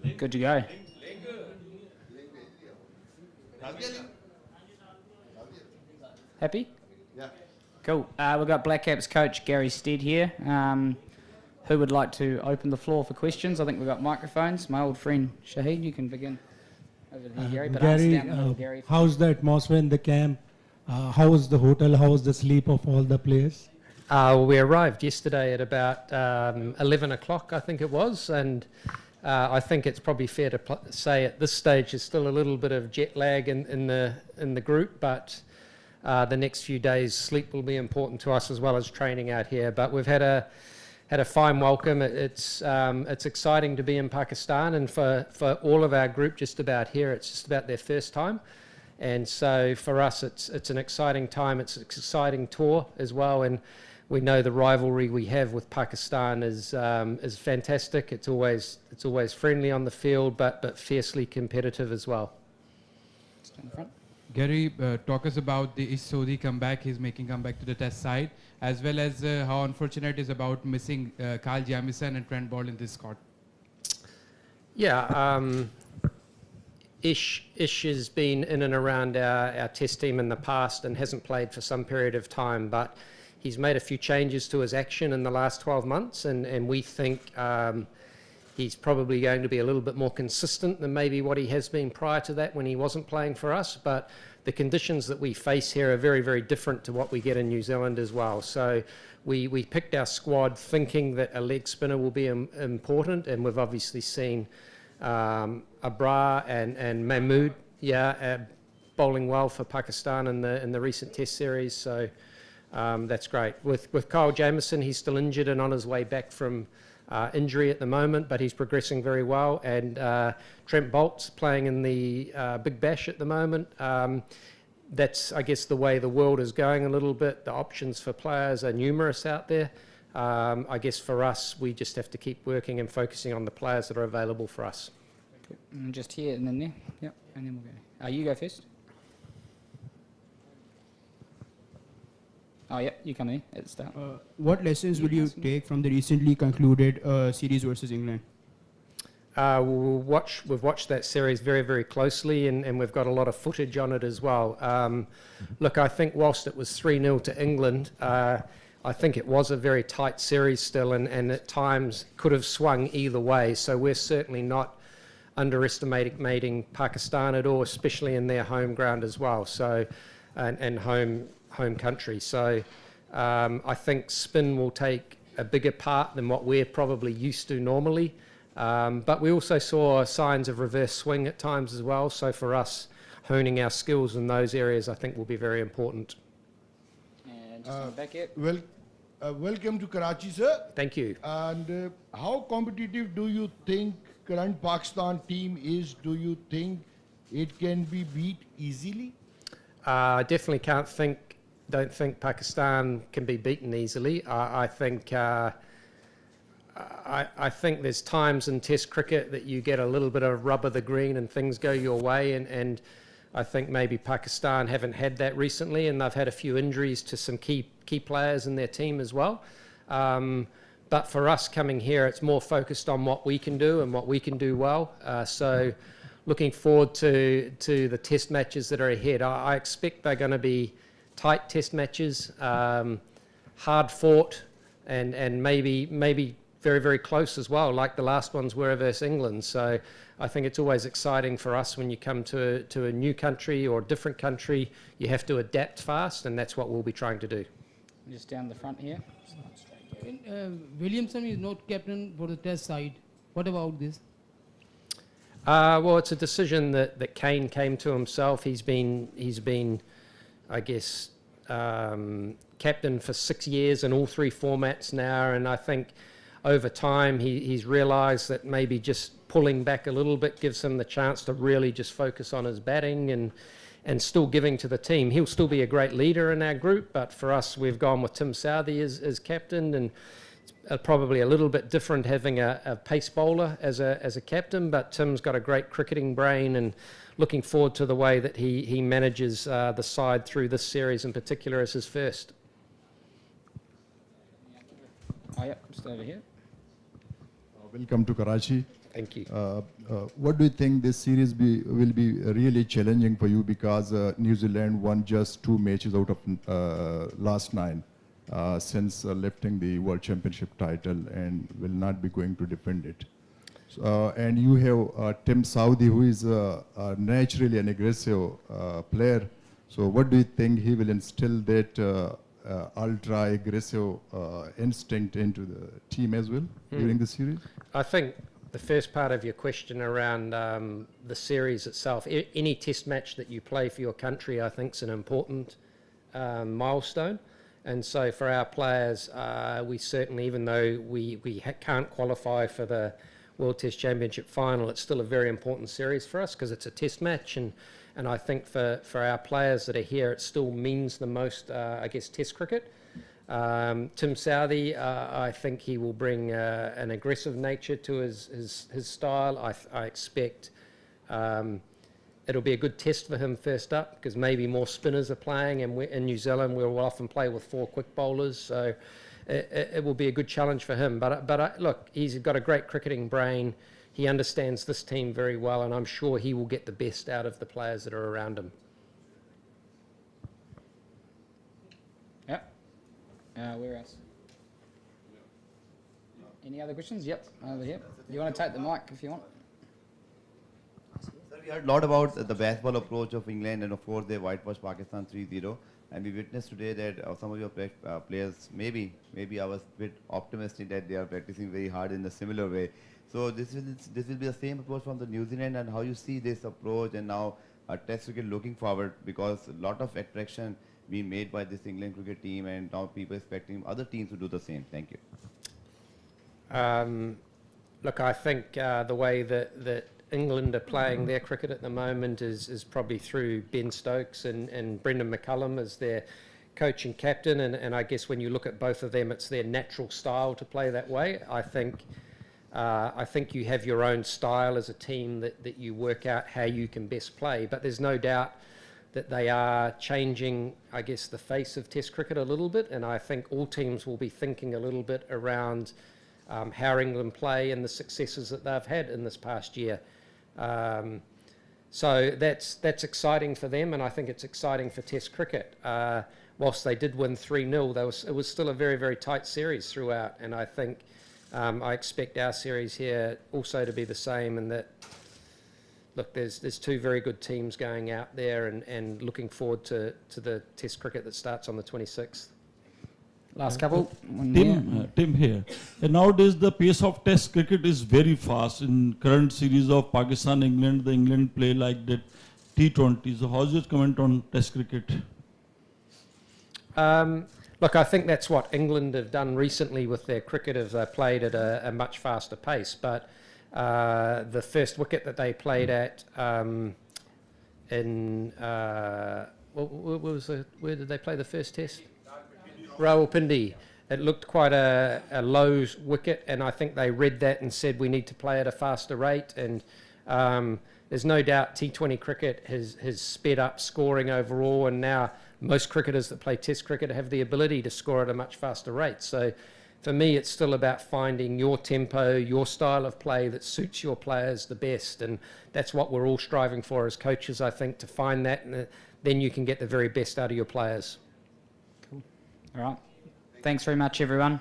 Good to go. Happy? Yeah. Cool. We've got Black Caps coach Gary Stead here. Who would like to open the floor for questions? I think we've got microphones. My old friend Shaheen, you can begin over there, Gary. But Gary, down the middle, Gary. How's the atmosphere in the camp? How was the hotel? How was the sleep of all the players? We arrived yesterday at about 11 o'clock, I think it was, and I think it's probably fair to say at this stage there's still a little bit of jet lag in the group, but the next few days sleep will be important to us as well as training out here. But we've had a fine welcome. It's exciting to be in Pakistan, and for all of our group just about here, it's just about their first time. And so for us, it's an exciting time. It's an exciting tour as well, and we know the rivalry we have with Pakistan is fantastic. It's always friendly on the field, but fiercely competitive as well. Stand in front. Gary, talk us about the East Saudi comeback. He's making comeback to the test side, as well as how unfortunate it is about missing Kyle Jamieson and Trent Ball in this squad. Yeah, Ish has been in and around our test team in the past and hasn't played for some period of time, but he's made a few changes to his action in the last 12 months, and we think he's probably going to be a little bit more consistent than maybe what he has been prior to that when he wasn't playing for us. But the conditions that we face here are very, very different to what we get in New Zealand as well. So we picked our squad thinking that a leg spinner will be important, and we've obviously seen Abrar and Mahmood, bowling well for Pakistan in the recent Test series. So that's great. With Kyle Jamieson, he's still injured and on his way back from injury at the moment, but he's progressing very well. And Trent Bolt's playing in the Big Bash at the moment. That's, I guess, the way the world is going a little bit. The options for players are numerous out there. I guess for us, we just have to keep working and focusing on the players that are available for us. Cool. And just here and then there. Yep. And then we'll go. You go first. Oh, yeah, you come in at the start. What lessons will you take from the recently concluded series versus England? We've watched that series very, very closely, and we've got a lot of footage on it as well. Look, I think whilst it was 3-0 to England, I think it was a very tight series still, and at times could have swung either way. So we're certainly not underestimating Pakistan at all, especially in their home ground as well. So, and home country. So I think spin will take a bigger part than what we're probably used to normally. But we also saw signs of reverse swing at times as well. So for us, honing our skills in those areas, I think will be very important. And just on the back here. Welcome to Karachi, sir. Thank you. And how competitive do you think current Pakistan team is? Do you think it can be beat easily? I definitely don't think Pakistan can be beaten easily. I think there's times in Test cricket that you get a little bit of rub of the green and things go your way, and I think maybe Pakistan haven't had that recently, and they've had a few injuries to some key players in their team as well. But for us coming here, it's more focused on what we can do and what we can do well. So looking forward to the Test matches that are ahead. I expect they're going to be tight Test matches, hard fought, and maybe very, very close as well, like the last ones were versus England. So I think it's always exciting for us when you come to a new country or a different country. You have to adapt fast, and that's what we'll be trying to do. Just down the front here. Williamson is not captain for the Test side. What about this? Well, it's a decision that Kane came to himself. He's been, I guess, captain for 6 years in all 3 formats now, and I think over time he's realised that maybe just pulling back a little bit gives him the chance to really just focus on his batting and still giving to the team. He'll still be a great leader in our group, but for us, we've gone with Tim Southee as captain, and it's probably a little bit different having a pace bowler as a captain, but Tim's got a great cricketing brain, and looking forward to the way that he manages the side through this series in particular as his first. Oh, yeah, just over here. Welcome to Karachi. Thank you. What do you think this series will be really challenging for you, because New Zealand won just 2 matches out of last 9 since lifting the World Championship title, and will not be going to defend it. And you have Tim Southee, who is naturally an aggressive player. So what do you think he will instill that ultra-aggressive instinct into the team as well during the series? I think the first part of your question around the series itself, any test match that you play for your country, I think is an important milestone. And so for our players, we certainly, even though we can't qualify for the World Test Championship final, it's still a very important series for us because it's a test match. And I think for our players that are here, it still means the most, I guess, test cricket. Tim Southee, I think he will bring an aggressive nature to his style. I expect it'll be a good test for him first up, because maybe more spinners are playing, and in New Zealand we'll often play with 4 quick bowlers, so it will be a good challenge for him. But look, he's got a great cricketing brain. He understands this team very well, and I'm sure he will get the best out of the players that are around him. Where else? Any other questions? Yep, over here. You want to take the mic if you want? Sir, we heard a lot about the baseball approach of England, and of course they whitewashed Pakistan 3-0. And we witnessed today that some of your players, maybe I was a bit optimistic that they are practicing very hard in a similar way. So this will be the same approach from the New Zealand, and how you see this approach, and now Test cricket looking forward, because a lot of attraction being made by this England cricket team, and now people expecting other teams to do the same. Thank you. Look, I think the way that England are playing their cricket at the moment is probably through Ben Stokes and Brendan McCullum as their coach and captain, and I guess when you look at both of them, it's their natural style to play that way. I think you have your own style as a team that you work out how you can best play, but there's no doubt that they are changing, I guess, the face of Test cricket a little bit, and I think all teams will be thinking a little bit around how England play and the successes that they've had in this past year. So that's exciting for them, and I think it's exciting for Test cricket. Whilst they did win 3-0, it was still a very, very tight series throughout, and I think I expect our series here also to be the same, and that, look, there's 2 very good teams going out there, and looking forward to the Test cricket that starts on the 26th. Last couple. Tim here. And nowadays the pace of Test cricket is very fast. In current series of Pakistan, England, the England play like that T20. So how's your comment on Test cricket? Look, I think that's what England have done recently with their cricket, is they played at a much faster pace. But the first wicket that they played at where did they play the first test? Rawalpindi. It looked quite a low wicket, and I think they read that and said we need to play at a faster rate. And there's no doubt T20 cricket has sped up scoring overall, and now most cricketers that play Test cricket have the ability to score at a much faster rate. So for me, it's still about finding your tempo, your style of play that suits your players the best, and that's what we're all striving for as coaches, I think, to find that, and then you can get the very best out of your players. All right. Thanks very much, everyone.